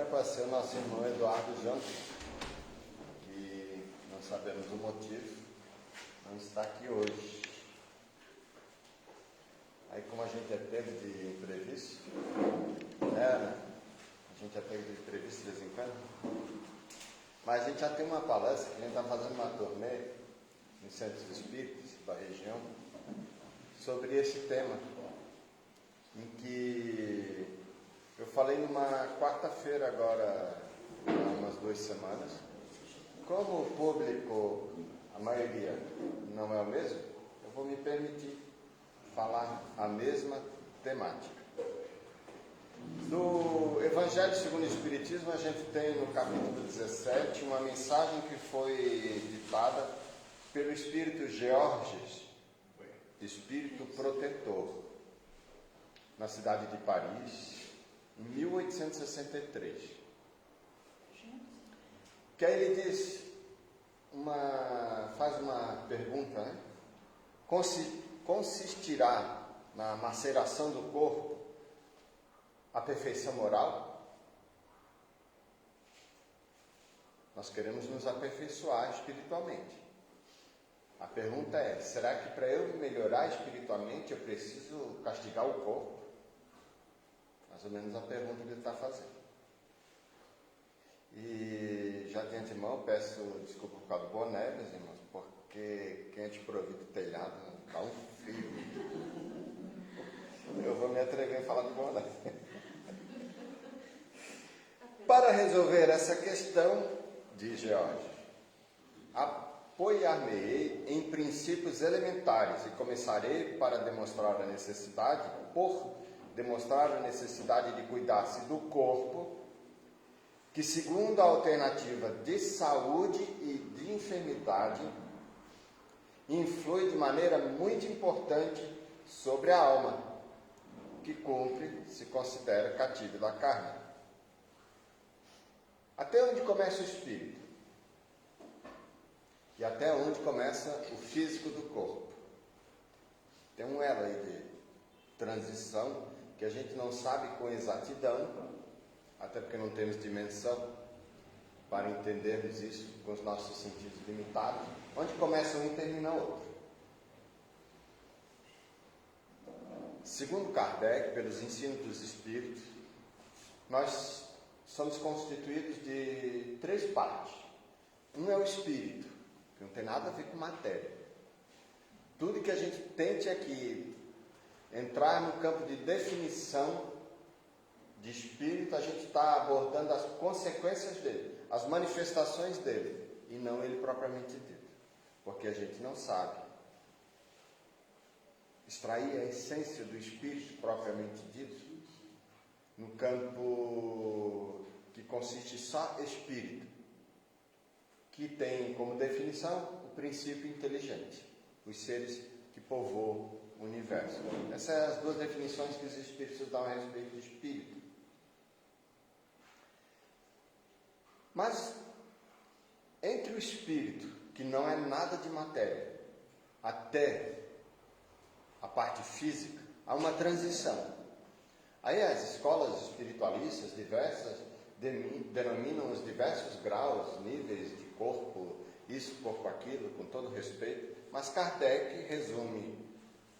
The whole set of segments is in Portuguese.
Era para ser o nosso irmão Eduardo Janto, que não sabemos o motivo, não está aqui hoje. Aí, como a gente é pego de imprevisto, né? A gente é pego de imprevisto de vez em quando, mas a gente já tem uma palestra que a gente está fazendo uma turnê em centros espíritas da região sobre esse tema, em que eu falei numa quarta-feira agora, há umas 2 semanas. Como o público, a maioria, não é o mesmo, eu vou me permitir falar a mesma temática. Do Evangelho segundo o Espiritismo, a gente tem no capítulo 17 uma mensagem que foi ditada pelo Espírito Georges, Espírito Protetor, na cidade de Paris, em 1863. Que aí ele diz, faz uma pergunta, né? Consistirá na maceração do corpo a perfeição moral? Nós queremos nos aperfeiçoar espiritualmente. A pergunta é, será que para eu melhorar espiritualmente eu preciso castigar o corpo? Mais ou menos a pergunta que ele está fazendo. E já de antemão peço desculpa por causa do boné, meus irmãos, porque quente por ouvir do telhado, dá um frio. Eu vou me atrever a falar do boné. Para resolver essa questão, diz George, apoiar-me-ei em princípios elementares e começarei por demonstrar a necessidade de cuidar-se do corpo, que segundo a alternativa de saúde e de enfermidade, influi de maneira muito importante sobre a alma, que cumpre, se considera cativo da carne. Até onde começa o espírito? E até onde começa o físico do corpo? Tem um elo aí de transição que a gente não sabe com exatidão, até porque não temos dimensão para entendermos isso com os nossos sentidos limitados, onde começa um e termina outro. Segundo Kardec, pelos ensinos dos espíritos, nós somos constituídos de 3 partes. Um é o espírito, que não tem nada a ver com matéria. Tudo que a gente tente aqui entrar no campo de definição de espírito, a gente está abordando as consequências dele, as manifestações dele, e não ele propriamente dito. Porque a gente não sabe extrair a essência do espírito propriamente dito no campo que consiste só espírito, que tem como definição o princípio inteligente, os seres que povoam o universo. Essas são as 2 definições que os espíritos dão a respeito do espírito. Mas, entre o espírito, que não é nada de matéria, até a parte física, há uma transição. Aí as escolas espiritualistas diversas denominam os diversos graus, níveis de corpo, isso, corpo, aquilo, com todo respeito, mas Kardec resume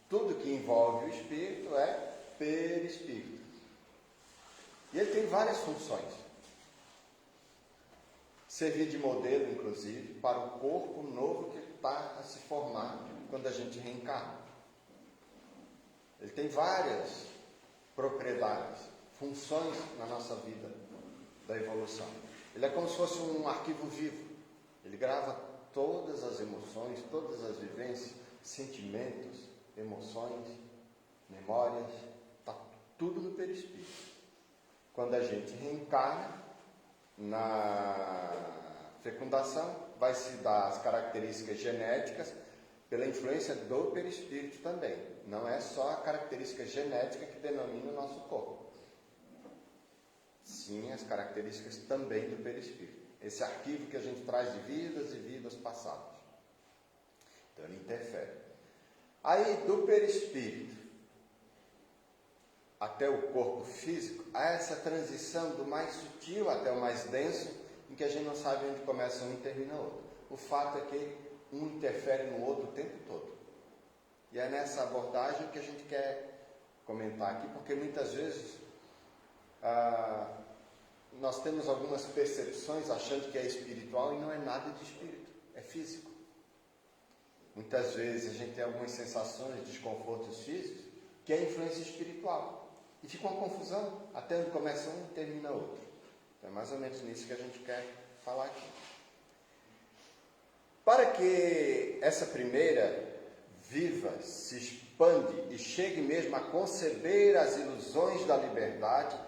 tudo que envolve o espírito é perispírito. E ele tem várias funções. Servir de modelo, inclusive, para o corpo novo que está a se formar quando a gente reencarna. Ele tem várias propriedades, funções na nossa vida da evolução. Ele é como se fosse um arquivo vivo. Ele grava todas as emoções, todas as vivências, sentimentos, emoções, memórias, está tudo no perispírito. Quando a gente reencarna, na fecundação, vai se dar as características genéticas pela influência do perispírito também. Não é só a característica genética que denomina o nosso corpo. Sim, as características também do perispírito. Esse arquivo que a gente traz de vidas e vidas passadas. Então ele interfere. Aí, do perispírito até o corpo físico, há essa transição do mais sutil até o mais denso, em que a gente não sabe onde começa um e termina o outro. O fato é que um interfere no outro o tempo todo. E é nessa abordagem que a gente quer comentar aqui, porque muitas vezes nós temos algumas percepções achando que é espiritual e não é nada de espírito, é físico. Muitas vezes a gente tem algumas sensações, desconfortos físicos, que é influência espiritual. E fica uma confusão, até onde começa um e termina outro. Então é mais ou menos nisso que a gente quer falar aqui. Para que essa primeira viva, se expande e chegue mesmo a conceber as ilusões da liberdade,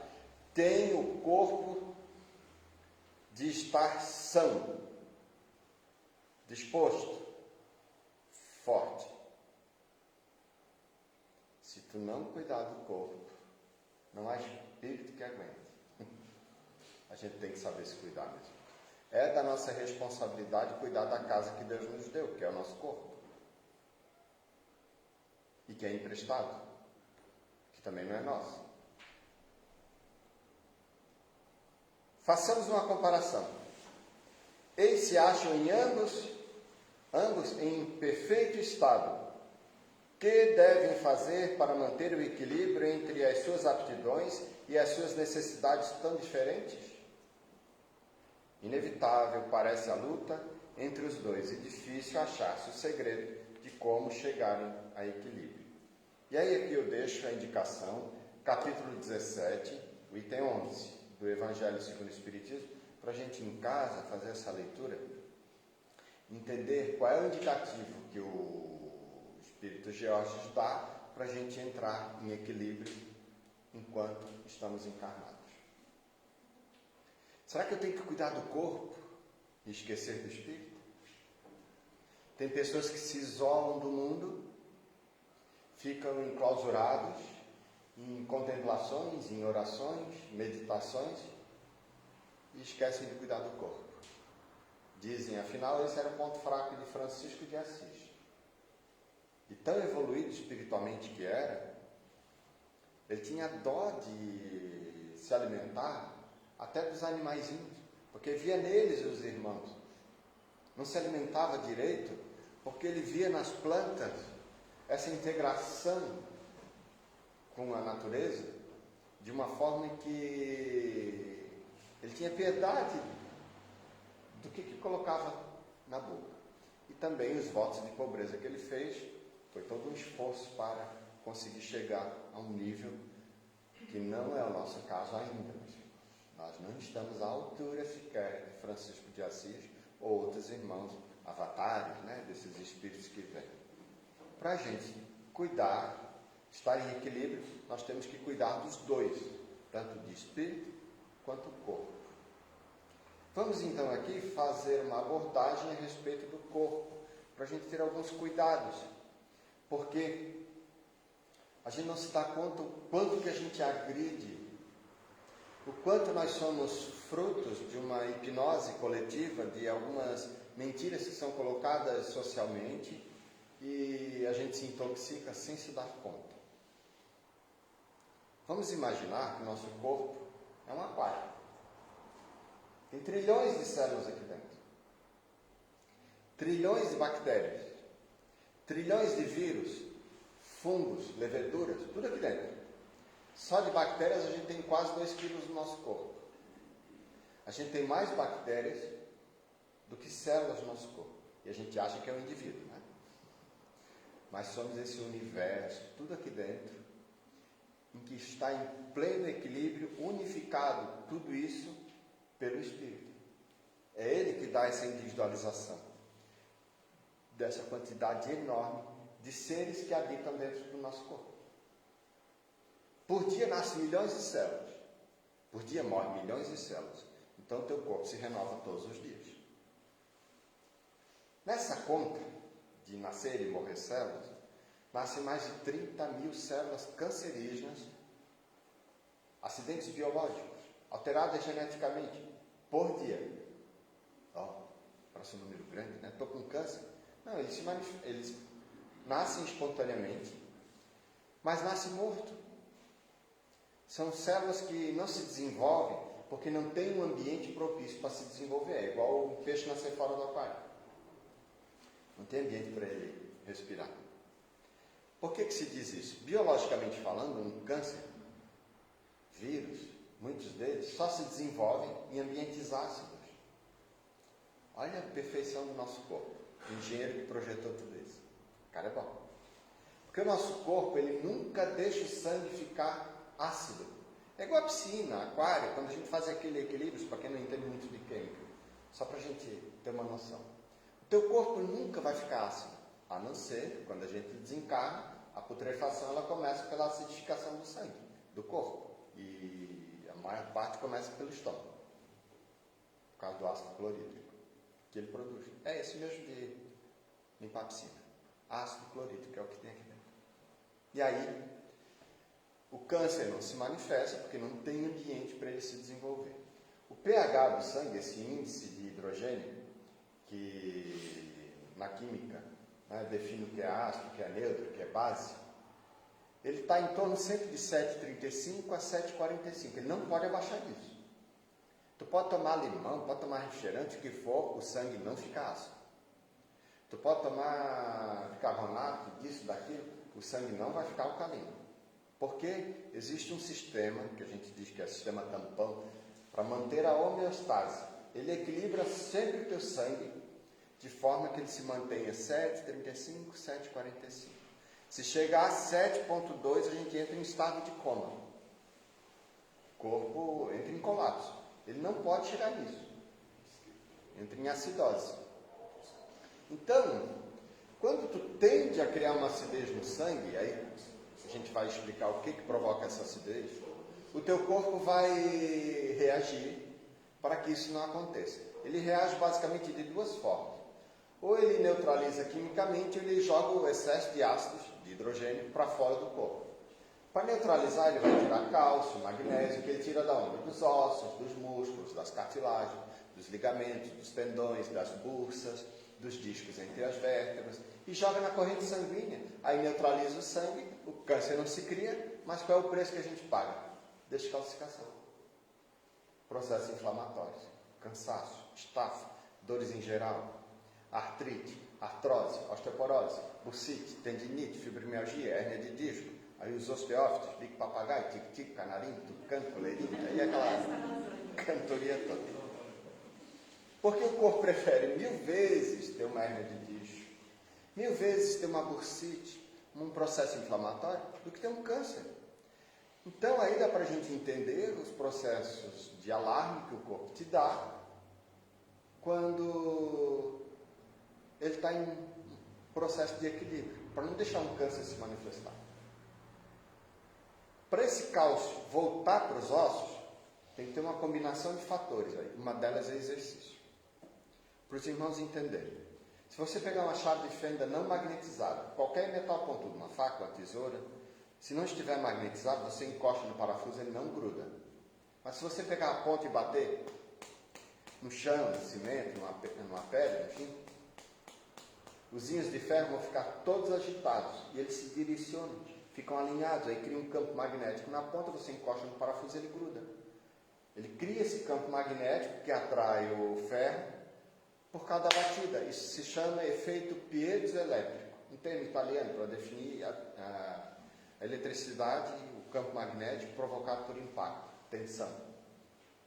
tem o corpo de estar são, disposto, forte. Se tu não cuidar do corpo, não há espírito que aguente. A gente tem que saber se cuidar mesmo. É da nossa responsabilidade cuidar da casa que Deus nos deu, que é o nosso corpo. E que é emprestado, que também não é nosso. Façamos uma comparação. Eles se acham em ambos em perfeito estado. Que devem fazer para manter o equilíbrio entre as suas aptidões e as suas necessidades tão diferentes? Inevitável parece a luta entre os dois e difícil achar-se o segredo de como chegarem a equilíbrio. E aí aqui eu deixo a indicação, capítulo 17, o item 11, do Evangelho segundo o Espiritismo, para a gente em casa fazer essa leitura, entender qual é o indicativo que o Espírito Geórgios dá para a gente entrar em equilíbrio enquanto estamos encarnados. Será que eu tenho que cuidar do corpo e esquecer do espírito? Tem pessoas que se isolam do mundo, ficam enclausurados em contemplações, em orações, meditações e esquecem de cuidar do corpo. Dizem, afinal, esse era o ponto fraco de Francisco de Assis. E tão evoluído espiritualmente que era, ele tinha dó de se alimentar até dos animaizinhos, porque via neles os irmãos. Não se alimentava direito, porque ele via nas plantas essa integração com a natureza de uma forma em que ele tinha piedade do que colocava na boca. E também os votos de pobreza que ele fez, foi todo um esforço para conseguir chegar a um nível que não é o nosso caso ainda, meus irmãos. Nós não estamos à altura sequer de Francisco de Assis ou outros irmãos avatares, desses espíritos que vêm. Para a gente cuidar, estar em equilíbrio, nós temos que cuidar dos dois, tanto de espírito quanto do corpo. Vamos então aqui fazer uma abordagem a respeito do corpo, para a gente ter alguns cuidados, porque a gente não se dá conta o quanto que a gente agride, o quanto nós somos frutos de uma hipnose coletiva, de algumas mentiras que são colocadas socialmente, e a gente se intoxica sem se dar conta. Vamos imaginar que o nosso corpo é um aquário. Tem trilhões de células aqui dentro. Trilhões de bactérias. Trilhões de vírus, fungos, leveduras, tudo aqui dentro. Só de bactérias a gente tem quase 2 quilos no nosso corpo. A gente tem mais bactérias do que células no nosso corpo. E a gente acha que é um indivíduo, né? Mas somos esse universo, tudo aqui dentro, em que está em pleno equilíbrio, unificado, tudo isso pelo Espírito. É Ele que dá essa individualização dessa quantidade enorme de seres que habitam dentro do nosso corpo. Por dia nascem milhões de células. Por dia morrem milhões de células. Então o teu corpo se renova todos os dias. Nessa conta de nascer e morrer células, nascem mais de 30 mil células cancerígenas, acidentes biológicos, alteradas geneticamente, por dia. Parece um número grande, né? Estou com câncer. Não, eles nascem espontaneamente, mas nascem morto. São células que não se desenvolvem porque não tem um ambiente propício para se desenvolver. É igual o peixe nascer fora do aquário. Não tem ambiente para ele respirar. Por que se diz isso? Biologicamente falando, um câncer, vírus, muitos deles só se desenvolvem em ambientes ácidos. Olha a perfeição do nosso corpo. O engenheiro que projetou tudo isso. O cara é bom. Porque o nosso corpo, ele nunca deixa o sangue ficar ácido. É igual a piscina, aquário, quando a gente faz aquele equilíbrio, para quem não entende muito de química, só para a gente ter uma noção. O teu corpo nunca vai ficar ácido, a não ser quando a gente desencarna, a putrefação ela começa pela acidificação do sangue, do corpo. E a maior parte começa pelo estômago, por causa do ácido clorídrico que ele produz. É esse mesmo de limpar a piscina. Ácido clorídrico é o que tem aqui dentro. E aí, o câncer não se manifesta porque não tem ambiente para ele se desenvolver. O pH do sangue, esse índice de hidrogênio, que na química define o que é ácido, o que é neutro, o que é base, ele está em torno sempre de 7,35 a 7,45. Ele não pode abaixar disso. Tu pode tomar limão, pode tomar refrigerante, o que for, o sangue não fica ácido. Tu pode tomar bicarbonato, disso, daquilo, o sangue não vai ficar alcalino. Porque existe um sistema, que a gente diz que é o sistema tampão, para manter a homeostase. Ele equilibra sempre o teu sangue, de forma que ele se mantenha 7,35, 7,45. Se chegar a 7,2, a gente entra em estado de coma. O corpo entra em colapso. Ele não pode chegar nisso. Entra em acidose. Então, quando tu tende a criar uma acidez no sangue, aí a gente vai explicar o que provoca essa acidez, o teu corpo vai reagir para que isso não aconteça. Ele reage basicamente de duas formas. Ou ele neutraliza quimicamente, ou ele joga o excesso de ácidos, de hidrogênio, para fora do corpo. Para neutralizar, ele vai tirar cálcio, magnésio, que ele tira da onde? Dos ossos, dos músculos, das cartilagens, dos ligamentos, dos tendões, das bursas, dos discos entre as vértebras, e joga na corrente sanguínea. Aí neutraliza o sangue, o câncer não se cria, mas qual é o preço que a gente paga? Descalcificação. Processos inflamatórios, cansaço, estafa, dores em geral, artrite, artrose, osteoporose, bursite, tendinite, fibromialgia, hérnia de disco, aí os osteófitos, bico papagaio, tic-tic, canarinho, tucano, coleirinho, aí aquela cantoria toda. Porque o corpo prefere 1000 vezes ter uma hérnia de disco, 1000 vezes ter uma bursite, um processo inflamatório, do que ter um câncer. Então aí dá para a gente entender os processos de alarme que o corpo te dá quando ele está em processo de equilíbrio, para não deixar um câncer se manifestar. Para esse cálcio voltar para os ossos, tem que ter uma combinação de fatores aí. Uma delas é exercício. Para os irmãos entenderem. Se você pegar uma chave de fenda não magnetizada, qualquer metal pontudo, uma faca, uma tesoura, se não estiver magnetizado, você encosta no parafuso, ele não gruda. Mas se você pegar a ponta e bater no chão, no cimento, numa pedra, enfim, os íons de ferro vão ficar todos agitados e eles se direcionam, ficam alinhados, aí cria um campo magnético. Na ponta você encosta no parafuso, ele gruda. Ele cria esse campo magnético que atrai o ferro por causa da batida. Isso se chama efeito piezoelétrico, um termo italiano para definir a eletricidade, o campo magnético provocado por impacto, tensão.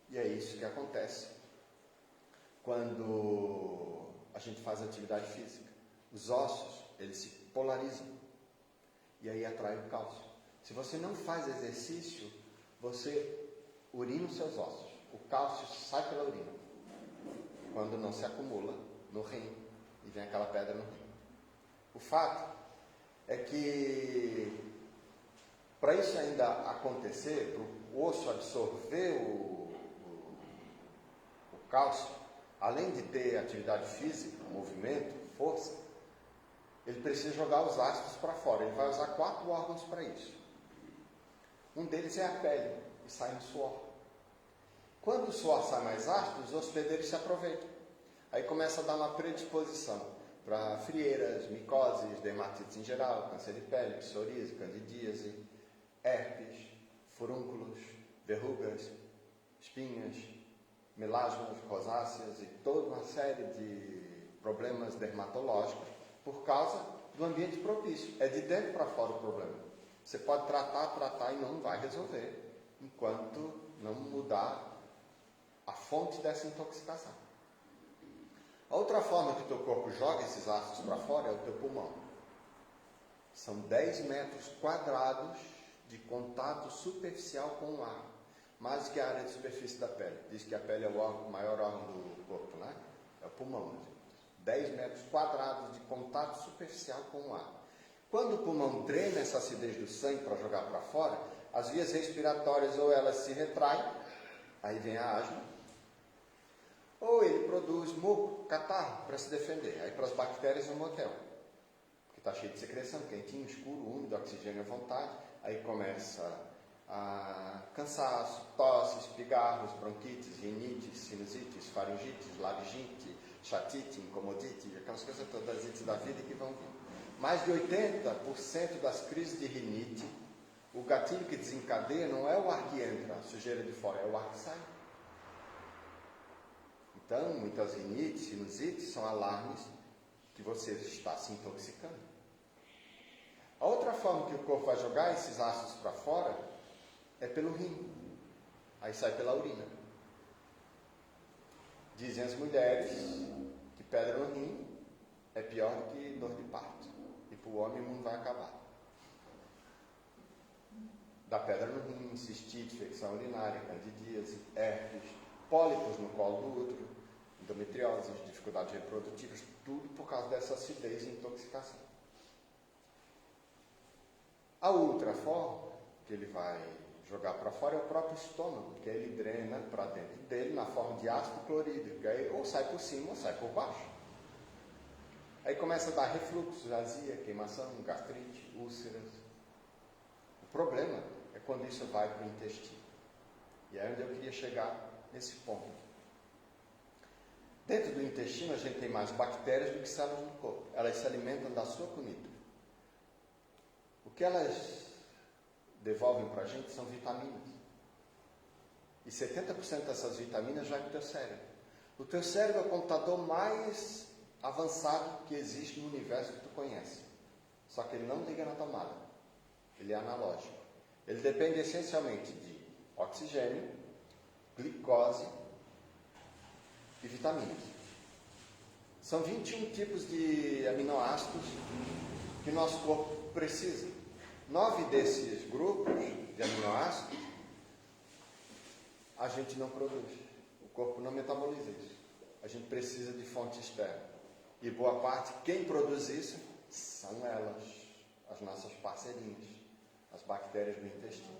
E é isso que acontece quando a gente faz atividade física. Os ossos, eles se polarizam e aí atrai o cálcio. Se você não faz exercício, você urina os seus ossos. O cálcio sai pela urina quando não se acumula no rim e vem aquela pedra no rim. O fato é que para isso ainda acontecer, para o osso absorver o cálcio, além de ter atividade física, movimento, força, ele precisa jogar os ácidos para fora. Ele vai usar 4 órgãos para isso. Um deles é a pele, e sai no suor. Quando o suor sai mais ácido, os hospedeiros se aproveitam. Aí começa a dar uma predisposição para frieiras, micoses, dermatites em geral, câncer de pele, psoríase, candidíase, herpes, furúnculos, verrugas, espinhas, melasmas, rosáceas e toda uma série de problemas dermatológicos por causa do ambiente propício. É de dentro para fora o problema. Você pode tratar e não vai resolver enquanto não mudar a fonte dessa intoxicação. A outra forma que o teu corpo joga esses ácidos para fora é o teu pulmão. São 10 metros quadrados de contato superficial com o ar. Mais do que a área de superfície da pele. Diz que a pele é o maior órgão do corpo, né? É o pulmão. 10 metros quadrados de contato superficial com o ar. Quando o pulmão drena essa acidez do sangue para jogar para fora, as vias respiratórias ou elas se retraem, aí vem a asma, ou ele produz muco, catarro, para se defender. Aí para as bactérias é um motel, que está cheio de secreção, quentinho, escuro, úmido, oxigênio à vontade. Aí começa a cansaço, tosses, pigarros, bronquites, rinites, sinusites, faringites, laringite, chatite, incomodite, aquelas coisas todas as da vida que vão vir. Mais de 80% das crises de rinite, o gatilho que desencadeia não é o ar que entra, a sujeira de fora, é o ar que sai. Então, muitas rinites, sinusites são alarmes que você está se intoxicando. A outra forma que o corpo vai jogar esses ácidos para fora é pelo rim. Aí sai pela urina. Dizem as mulheres que pedra no rim é pior do que dor de parto. E para o homem o mundo vai acabar. Dá pedra no rim, cistite, infecção urinária, candidíase, herpes, pólipos no colo do útero, endometriose, dificuldades reprodutivas, tudo por causa dessa acidez e intoxicação. A outra forma que ele vai jogar para fora é o próprio estômago, que ele drena para dentro dele na forma de ácido clorídrico, aí ou sai por cima ou sai por baixo. Aí começa a dar refluxo, azia, queimação, gastrite, úlceras. O problema é quando isso vai para o intestino. E é onde eu queria chegar nesse ponto. Dentro do intestino a gente tem mais bactérias do que células no corpo. Elas se alimentam da sua comida. O que elas devolvem para a gente são vitaminas. E 70% dessas vitaminas vai para o teu cérebro. O teu cérebro é o computador mais avançado que existe no universo que tu conhece. Só que ele não liga na tomada. Ele é analógico. Ele depende essencialmente de oxigênio, glicose e vitaminas. São 21 tipos de aminoácidos que o nosso corpo precisa. 9 desses grupos de aminoácidos a gente não produz. O corpo não metaboliza isso. A gente precisa de fonte externa. E boa parte, quem produz isso, são elas, as nossas parceirinhas, as bactérias do intestino.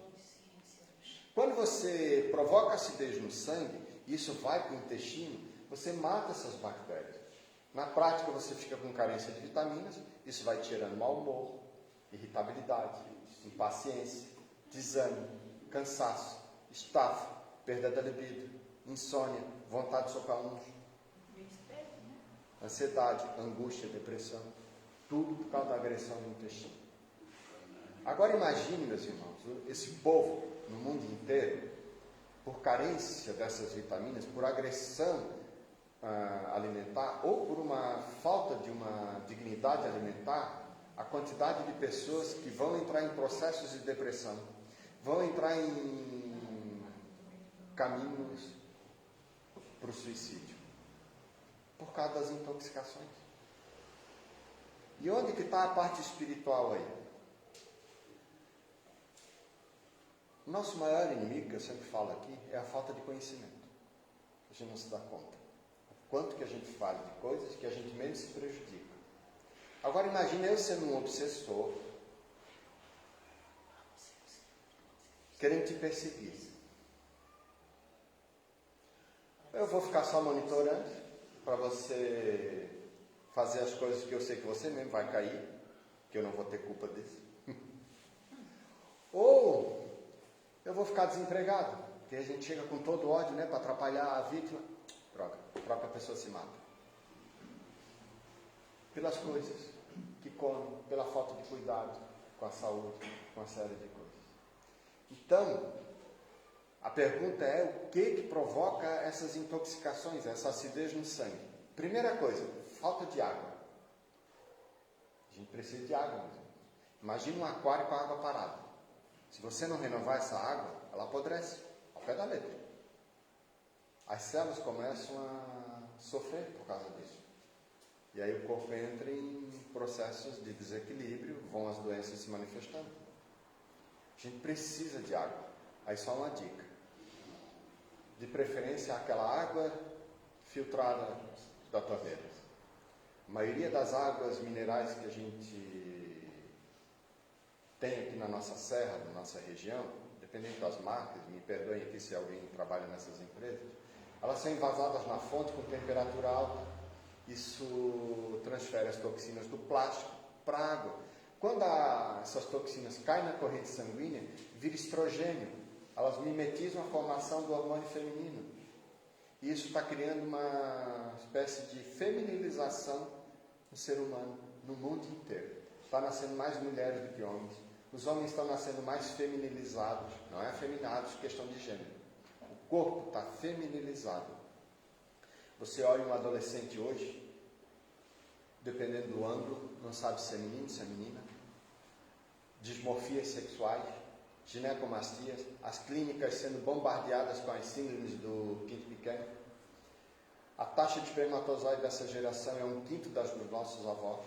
Quando você provoca acidez no sangue, e isso vai para o intestino, você mata essas bactérias. Na prática, você fica com carência de vitaminas, isso vai tirando mau humor, irritabilidade, impaciência, desânimo, cansaço, estafa, perda da libido, insônia, vontade de socar uns, ansiedade, angústia, depressão, tudo por causa da agressão do intestino. Agora imagine, meus irmãos, esse povo no mundo inteiro, por carência dessas vitaminas, por agressão alimentar ou por uma falta de uma dignidade alimentar, a quantidade de pessoas que vão entrar em processos de depressão, vão entrar em caminhos para o suicídio, por causa das intoxicações. E onde que está a parte espiritual aí? O nosso maior inimigo, que eu sempre falo aqui, é a falta de conhecimento. A gente não se dá conta. O quanto que a gente fala de coisas que a gente menos se prejudica. Agora imagine eu sendo um obsessor, querendo te perseguir. Eu vou ficar só monitorando para você fazer as coisas que eu sei que você mesmo vai cair, que eu não vou ter culpa disso. Ou eu vou ficar desempregado, porque a gente chega com todo ódio, né, para atrapalhar a vítima. Droga, a própria pessoa se mata. Pelas coisas que come, pela falta de cuidado com a saúde, com uma série de coisas. Então, a pergunta é o que provoca essas intoxicações, essa acidez no sangue? Primeira coisa, falta de água. A gente precisa de água mesmo. Imagina um aquário com a água parada. Se você não renovar essa água, ela apodrece, ao pé da letra. As células começam a sofrer por causa disso. E aí o corpo entra em processos de desequilíbrio, vão as doenças se manifestando. A gente precisa de água. Aí só uma dica. De preferência aquela água filtrada da torneira. A maioria das águas minerais que a gente tem aqui na nossa serra, na nossa região, dependendo das marcas, me perdoem aqui se alguém trabalha nessas empresas, elas são envasadas na fonte com temperatura alta. Isso transfere as toxinas do plástico para a água. Quando essas toxinas caem na corrente sanguínea, vira estrogênio. Elas mimetizam a formação do hormônio feminino. E isso está criando uma espécie de feminilização no ser humano, no mundo inteiro. Está nascendo mais mulheres do que homens. Os homens estão nascendo mais feminilizados, não é afeminados, questão de gênero. O corpo está feminilizado. Você olha um adolescente hoje, dependendo do ângulo, não sabe se é menino, se é menina. Dismorfias sexuais, ginecomastias, as clínicas sendo bombardeadas com as síndromes do pinto pequeno. A taxa de espermatozoide dessa geração é 1/5 das dos nossos avós.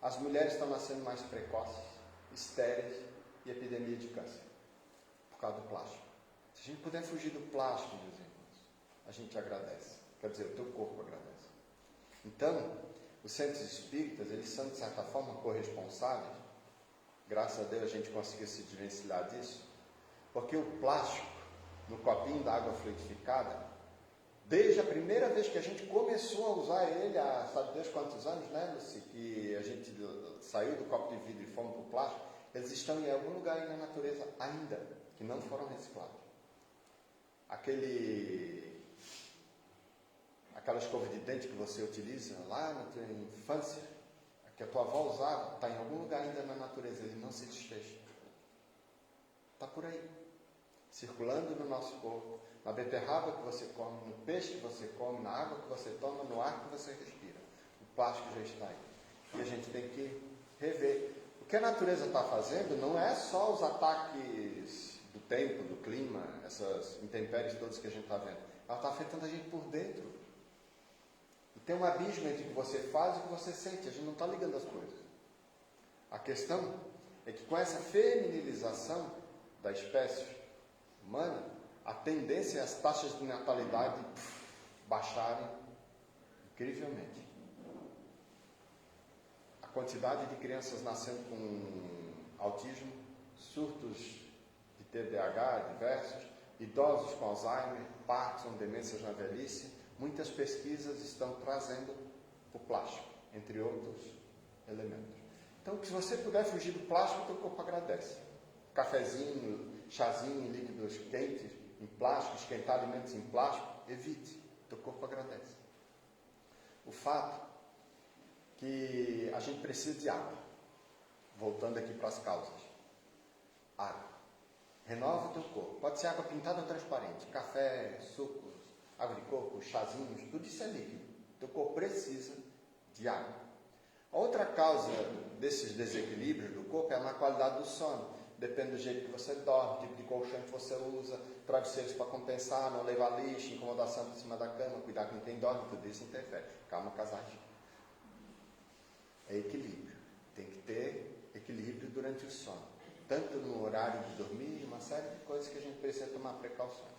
As mulheres estão nascendo mais precoces, estéreis e epidemia de câncer, por causa do plástico. Se a gente puder fugir do plástico, meus irmãos, a gente agradece. Quer dizer, o teu corpo agradece. Então, os centros espíritas, eles são, de certa forma, corresponsáveis. Graças a Deus a gente conseguiu se desvencilhar disso. Porque o plástico, no copinho da água fluidificada, desde a primeira vez que a gente começou a usar ele, há sabe Deus quantos anos, né, Lucy? Que a gente saiu do copo de vidro e fomos para o plástico, eles estão em algum lugar aí na natureza ainda, que não foram reciclados. Aquela escova de dente que você utiliza lá na tua infância, que a tua avó usava, está em algum lugar ainda na natureza, ele não se desfez. Está por aí, circulando no nosso corpo, na beterraba que você come, no peixe que você come, na água que você toma, no ar que você respira. O plástico já está aí. E a gente tem que rever. O que a natureza está fazendo não é só os ataques do tempo, do clima, essas intempéries todas que a gente está vendo. Ela está afetando a gente por dentro. E tem um abismo entre o que você faz e o que você sente. A gente não está ligando as coisas. A questão é que com essa feminilização da espécie humana, a tendência é as taxas de natalidade baixarem incrivelmente. A quantidade de crianças nascendo com autismo, surtos de TDAH diversos, idosos com Alzheimer, Parkinson, demências na velhice, muitas pesquisas estão trazendo o plástico, entre outros elementos. Então, se você puder fugir do plástico, o teu corpo agradece. Cafezinho, chazinho, líquidos quentes em plástico, esquentar alimentos em plástico, evite, teu corpo agradece. O fato que a gente precisa de água. Voltando aqui para as causas. Água. Renova o teu corpo. Pode ser água pintada ou transparente. Café, sucos, água de coco, chazinhos, tudo isso é líquido. Teu corpo precisa de água. A outra causa desses desequilíbrios do corpo é a má qualidade do sono. Depende do jeito que você dorme, tipo de colchão que você usa, travesseiros para compensar, não levar lixo, incomodação por cima da cama, cuidar com quem dorme, tudo isso interfere. Calma, casadinho. É equilíbrio. Tem que ter equilíbrio durante o sono. Tanto no horário de dormir, uma série de coisas que a gente precisa tomar precauções.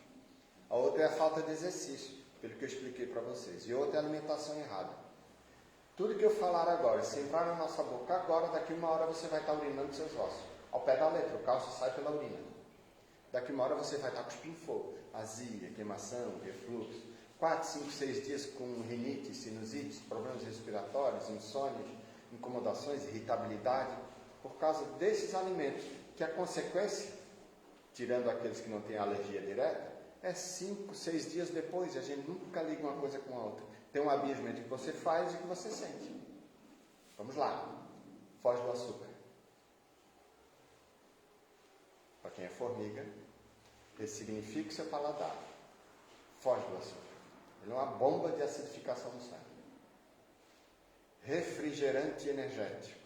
A outra é a falta de exercício, pelo que eu expliquei para vocês. E outra é a alimentação errada. Tudo que eu falar agora, se entrar na nossa boca agora, daqui uma hora você vai estar urinando seus ossos. Ao pé da letra, o cálcio sai pela urina. Daqui uma hora você vai estar cuspindo fogo. Azia, queimação, refluxo. 4, 5, 6 dias com rinite, sinusite, problemas respiratórios, insônias, incomodações, irritabilidade, por causa desses alimentos, que a consequência, tirando aqueles que não têm alergia direta, é 5, 6 dias depois, e a gente nunca liga uma coisa com a outra. Tem um abismo entre o que você faz e o que você sente. Vamos lá. Foge do açúcar. Para quem é formiga, ressignifica o seu paladar. Foge do açúcar. Ele é uma bomba de acidificação no sangue. Refrigerante energético.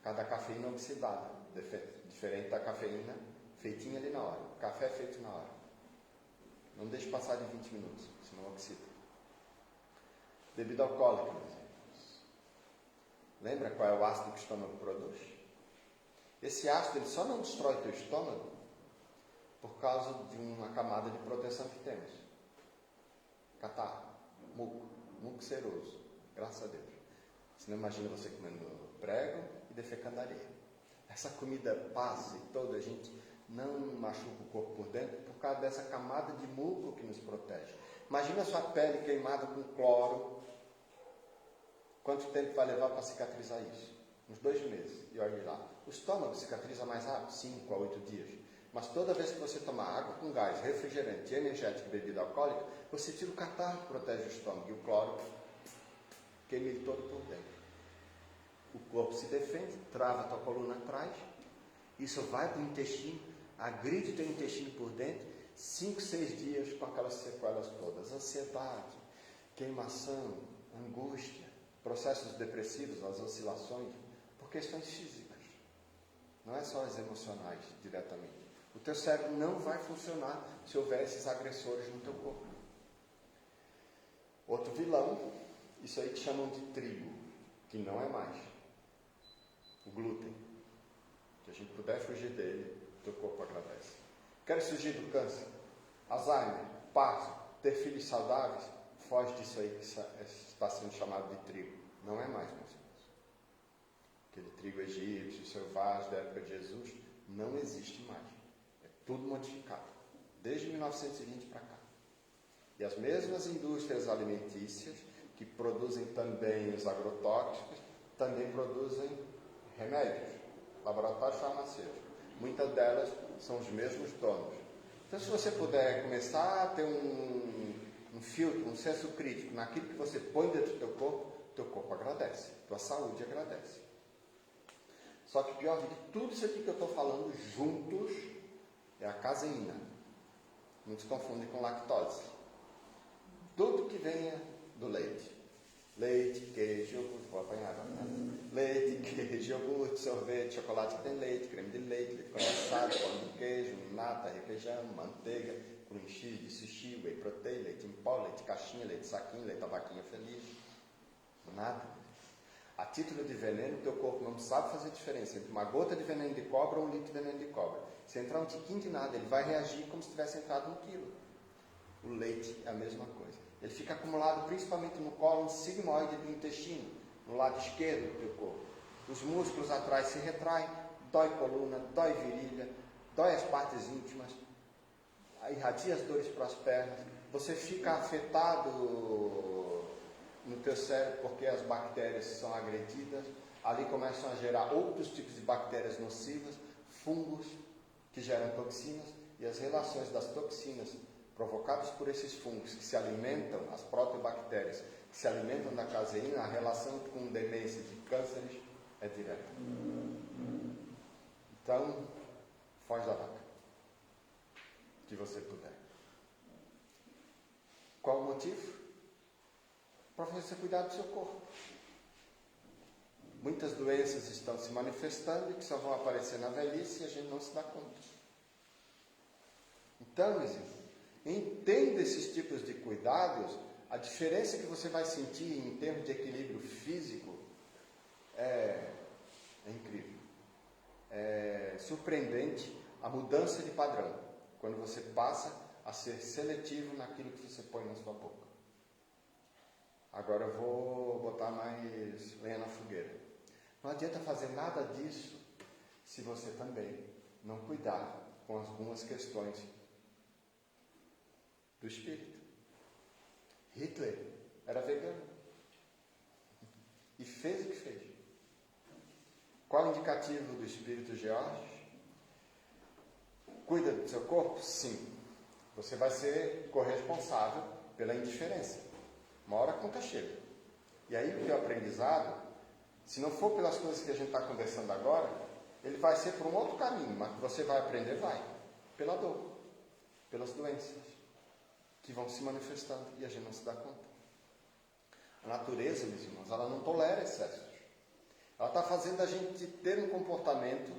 Cada cafeína oxidada, diferente da cafeína feitinha ali na hora. O café é feito na hora. Não deixe passar de 20 minutos, senão oxida. Bebida alcoólica, meus irmãos. Lembra qual é o ácido que o estômago produz? Esse ácido ele só não destrói teu estômago por causa de uma camada de proteção que temos. Catarro, muco seroso, graças a Deus. Você não imagina você comendo prego e defecando areia. Essa comida passa e toda a gente não machuca o corpo por dentro por causa dessa camada de muco que nos protege. Imagina a sua pele queimada com cloro. Quanto tempo vai levar para cicatrizar isso? Uns 2 meses. E olha lá. O estômago cicatriza mais rápido, 5 a 8 dias. Mas toda vez que você tomar água com gás, refrigerante, energético e bebida alcoólica, você tira o catarro que protege o estômago. E o cloro queima ele todo por dentro. O corpo se defende, trava a tua coluna atrás. Isso vai para o intestino, agride o teu intestino por dentro. 5, 6 dias com aquelas sequelas todas. Ansiedade, queimação, angústia, processos depressivos, as oscilações, por questões físicas. Não é só as emocionais diretamente. O teu cérebro não vai funcionar se houver esses agressores no teu corpo. Outro vilão, isso aí que chamam de trigo, que não é mais. O glúten. Se a gente puder fugir dele, o teu corpo agradece. Quer fugir do câncer, Alzheimer, Parkinson, ter filhos saudáveis? Foge disso aí que está sendo chamado de trigo. Não é mais, meus irmãos. Aquele trigo egípcio, selvagem da época de Jesus, não existe mais. É tudo modificado. Desde 1920 para cá. E as mesmas indústrias alimentícias, que produzem também os agrotóxicos, também produzem remédios, laboratórios farmacêuticos. Muitas delas são os mesmos donos. Então, se você puder começar a ter um filtro, um senso crítico naquilo que você põe dentro do teu corpo agradece, tua saúde agradece. Só que pior de tudo isso aqui que eu estou falando juntos é a caseína. Não se confunde com lactose. Tudo que venha do leite. Leite, queijo, iogurte, vou apanhar, né? Leite, queijo, iogurte, sorvete, chocolate que tem leite, creme de leite condensado, pão de queijo, nata, requeijão, manteiga, cream cheese, sushi, whey protein, leite em pó, leite caixinha, leite saquinho, leite tabaquinha feliz. Nada. A título de veneno, o teu corpo não sabe fazer diferença entre uma gota de veneno de cobra ou 1 litro de veneno de cobra. Se entrar um tiquinho de nada, ele vai reagir como se tivesse entrado 1 quilo. O leite é a mesma coisa. Ele fica acumulado principalmente no cólon sigmoide do intestino, no lado esquerdo do teu corpo. Os músculos atrás se retraem, dói coluna, dói virilha, dói as partes íntimas, irradia as dores para as pernas. Você fica afetado no teu cérebro porque as bactérias são agredidas. Ali começam a gerar outros tipos de bactérias nocivas, fungos que geram toxinas, e as relações das toxinas provocadas por esses fungos que se alimentam, as proteobactérias que se alimentam da caseína, a relação com demência de cânceres é direta. Então, foge da vaca, que você puder. Qual o motivo? Para você cuidar do seu corpo. Muitas doenças estão se manifestando e que só vão aparecer na velhice e a gente não se dá conta. Então, meus irmãos, entenda esses tipos de cuidados. A diferença que você vai sentir em termos de equilíbrio físico é incrível. É surpreendente a mudança de padrão quando você passa a ser seletivo naquilo que você põe na sua boca. Agora eu vou botar mais lenha na fogueira. Não adianta fazer nada disso se você também não cuidar com algumas questões do espírito. Hitler era vegano e fez o que fez. Qual o indicativo do espírito George? Cuida do seu corpo? Sim. Você vai ser corresponsável pela indiferença. Uma hora a conta chega. E aí o teu aprendizado, se não for pelas coisas que a gente está conversando agora, ele vai ser por um outro caminho, mas que você vai aprender, vai. Pela dor, pelas doenças, que vão se manifestando e a gente não se dá conta. A natureza, meus irmãos, ela não tolera excessos. Ela está fazendo a gente ter um comportamento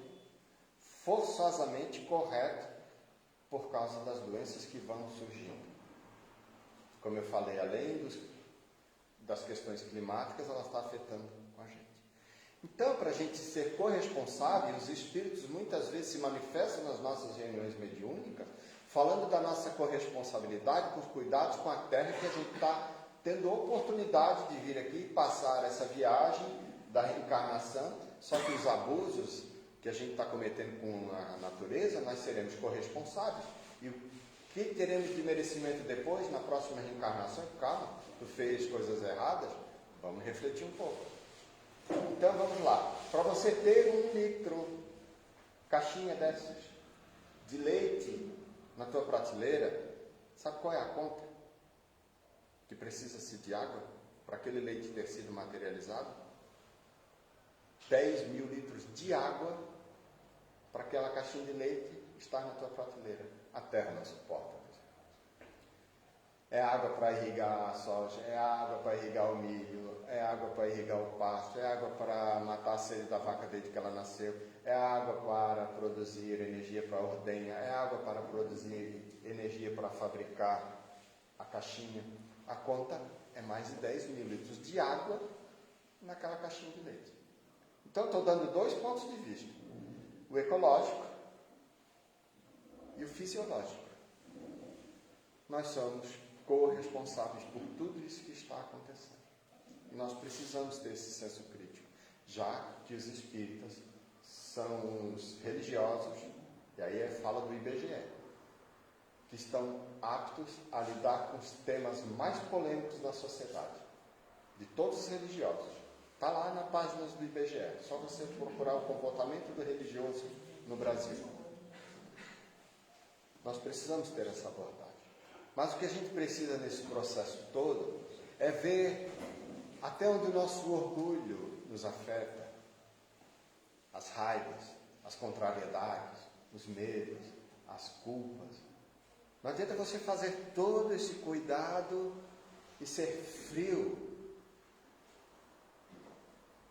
forçosamente correto por causa das doenças que vão surgindo. Como eu falei, além das questões climáticas, ela está afetando a gente. Então, para a gente ser corresponsável, os espíritos muitas vezes se manifestam nas nossas reuniões mediúnicas, falando da nossa corresponsabilidade por cuidados com a Terra, que a gente está tendo a oportunidade de vir aqui e passar essa viagem da reencarnação, só que os abusos que a gente está cometendo com a natureza, nós seremos corresponsáveis. E o que teremos de merecimento depois, na próxima reencarnação? Calma, tu fez coisas erradas, vamos refletir um pouco. Então vamos lá. Para você ter 1 litro, caixinha dessas, de leite na tua prateleira, sabe qual é a conta que precisa-se de água para aquele leite ter sido materializado? 10 mil litros de água para aquela caixinha de leite estar na tua prateleira. A terra não suporta. É água para irrigar a soja, é água para irrigar o milho, é água para irrigar o pasto, é água para matar a sede da vaca desde que ela nasceu, é água para produzir energia para a ordenha, é água para produzir energia para fabricar a caixinha. A conta é mais de 10 mil litros de água naquela caixinha de leite. Então, estou dando 2 pontos de vista. O ecológico e o fisiológico. Nós somos corresponsáveis por tudo isso que está acontecendo. E nós precisamos ter esse senso crítico, já que os espíritas são os religiosos, e aí fala do IBGE, que estão aptos a lidar com os temas mais polêmicos da sociedade, de todos os religiosos. Está lá na página do IBGE, só você procurar o comportamento do religioso no Brasil. Nós precisamos ter essa abordagem. Mas o que a gente precisa nesse processo todo é ver até onde o nosso orgulho nos afeta, as raivas, as contrariedades, os medos, as culpas. Não adianta você fazer todo esse cuidado e ser frio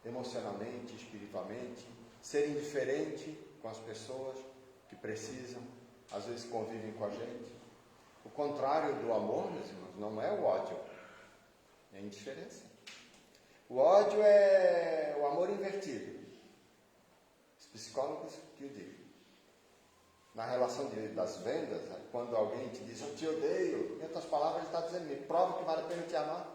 emocionalmente, espiritualmente, ser indiferente com as pessoas que precisam, às vezes convivem com a gente. O contrário do amor, meus irmãos, não é o ódio, é a indiferença. O ódio é o amor invertido. Os psicólogos que o dizem. Na relação das vendas, quando alguém te diz, eu te odeio, em outras palavras, ele está dizendo, me prova que vale a pena te amar.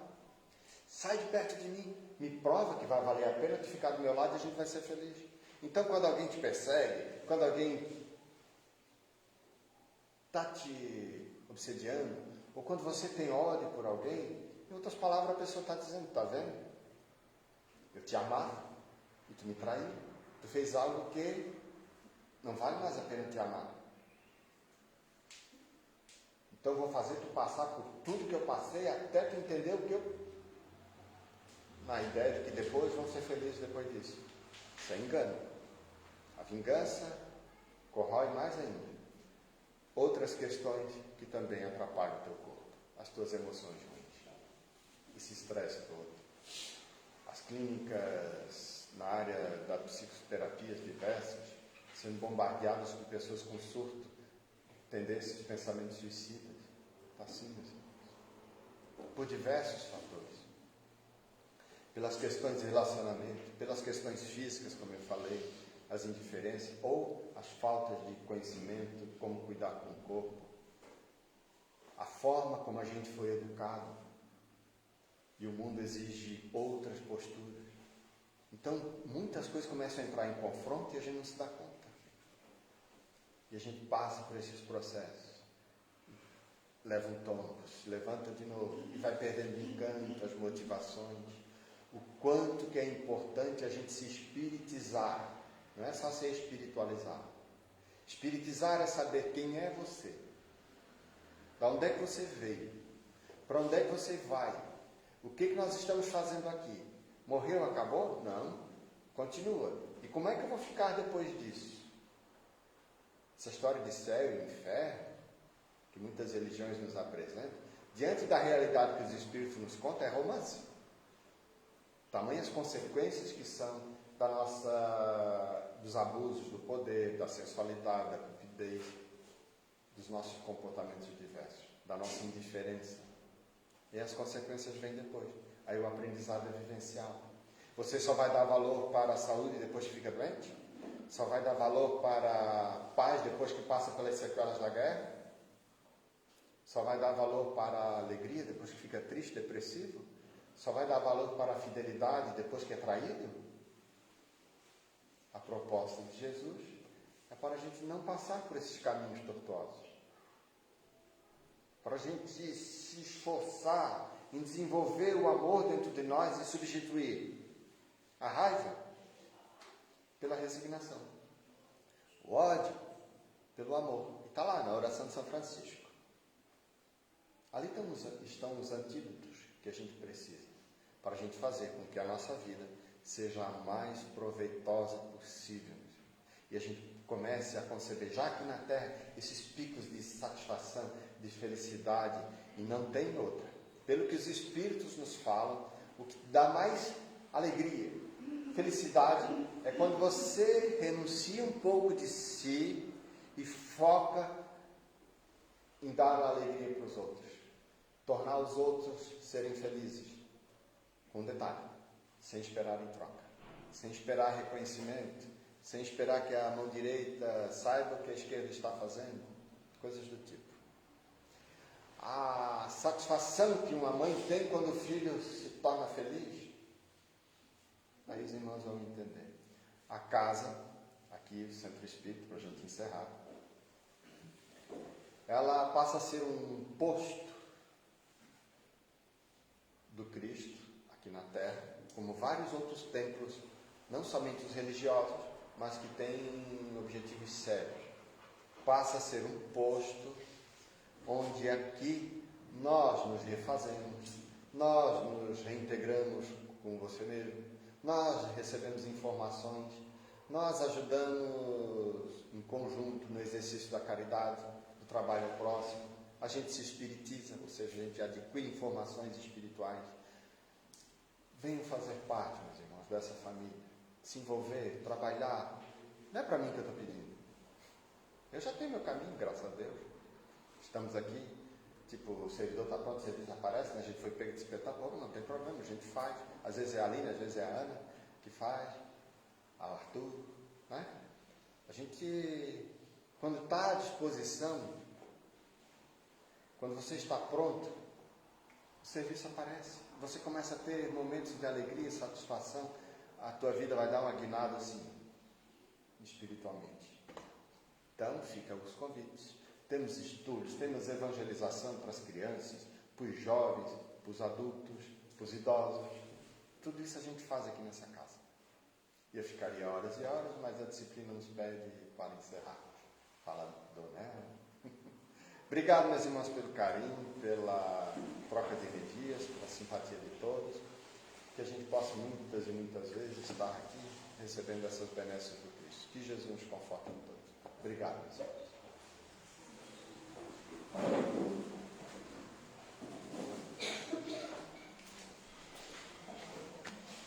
Sai de perto de mim, me prova que vai valer a pena te ficar do meu lado e a gente vai ser feliz. Então, quando alguém te persegue, quando alguém está te obsediando, ou quando você tem ódio por alguém, em outras palavras, a pessoa está dizendo, está vendo? Eu te amava e tu me traiu. Tu fez algo que não vale mais a pena te amar. Então eu vou fazer tu passar por tudo que eu passei até tu entender o que eu... Na ideia de que depois vão ser felizes depois disso. Isso é engano. A vingança corrói mais ainda. Outras questões que também atrapalham o teu corpo. As tuas emoções ruins. Esse estresse todo. As clínicas na área das psicoterapias diversas, sendo bombardeadas por pessoas com surto, tendências de pensamentos suicidas. Está assim, meus irmãos. Por diversos fatores. Pelas questões de relacionamento, pelas questões físicas, como eu falei, as indiferenças, ou as faltas de conhecimento, como cuidar com o corpo, a forma como a gente foi educado, e o mundo exige outras posturas. Então, muitas coisas começam a entrar em confronto e a gente não se dá conta. E a gente passa por esses processos. Leva um tombo, se levanta de novo, e vai perdendo encanto, as motivações. O quanto que é importante a gente se espiritizar. Não é só ser espiritualizado. Espiritizar é saber quem é você. Da onde é que você veio? Para onde é que você vai? O que nós estamos fazendo aqui? Morreu, acabou? Não. Continua. E E como é que eu vou ficar depois disso? Essa história de céu e inferno, que muitas religiões nos apresentam, diante da realidade que os Espíritos nos contam, é romance. Tamanhas consequências que são dos abusos do poder, da sensualidade, da cupidez, dos nossos comportamentos diversos, da nossa indiferença. E as consequências vêm depois. Aí o aprendizado é vivencial. Você só vai dar valor para a saúde depois que fica doente? Só vai dar valor para a paz depois que passa pelas sequelas da guerra? Só vai dar valor para a alegria depois que fica triste, depressivo? Só vai dar valor para a fidelidade depois que é traído? A proposta de Jesus é para a gente não passar por esses caminhos tortuosos. Para a gente se esforçar em desenvolver o amor dentro de nós e substituir a raiva pela resignação, o ódio pelo amor. E está lá na oração de São Francisco. Ali estão os antídotos que a gente precisa para a gente fazer com que a nossa vida seja a mais proveitosa possível. E a gente comece a conceber, já aqui na Terra, esses picos de satisfação, de felicidade, e não tem outra. Pelo que os Espíritos nos falam, o que dá mais alegria, felicidade, é quando você renuncia um pouco de si e foca em dar a alegria para os outros. Tornar os outros serem felizes. Com um detalhe, sem esperar em troca. Sem esperar reconhecimento. Sem esperar que a mão direita saiba o que a esquerda está fazendo. Coisas do tipo. A satisfação que uma mãe tem quando o filho se torna feliz. Aí os irmãos vão entender. A casa, aqui o Centro Espírita, para a gente encerrar, ela passa a ser um posto do Cristo, aqui na Terra, como vários outros templos, não somente os religiosos, mas que têm objetivos sérios. Passa a ser um posto onde aqui nós nos refazemos, nós nos reintegramos com você mesmo, nós recebemos informações, nós ajudamos em conjunto no exercício da caridade, do trabalho ao próximo, a gente se espiritiza, ou seja, a gente adquire informações espirituais. Venham fazer parte, meus irmãos, dessa família, se envolver, trabalhar. Não é para mim que eu estou pedindo. Eu já tenho meu caminho, graças a Deus. Estamos aqui, tipo, o servidor está pronto, o serviço aparece, né? A gente foi pego de espetacular, não tem problema, a gente faz. Às vezes é a Aline, às vezes é a Ana que faz, o Arthur, né? A gente, quando está à disposição, quando você está pronto, o serviço aparece. Você começa a ter momentos de alegria, satisfação, a tua vida vai dar uma guinada assim, espiritualmente. Então, ficam os convites. Temos estudos, temos evangelização para as crianças, para os jovens, para os adultos, para os idosos. Tudo isso a gente faz aqui nessa casa. E eu ficaria horas e horas, mas a disciplina nos pede para encerrar. Fala, né? Obrigado, meus irmãos, pelo carinho, pela troca de energias, pela simpatia de todos. Que a gente possa muitas e muitas vezes estar aqui recebendo essas benesses do Cristo. Que Jesus nos conforte a todos. Obrigado, meus irmãos.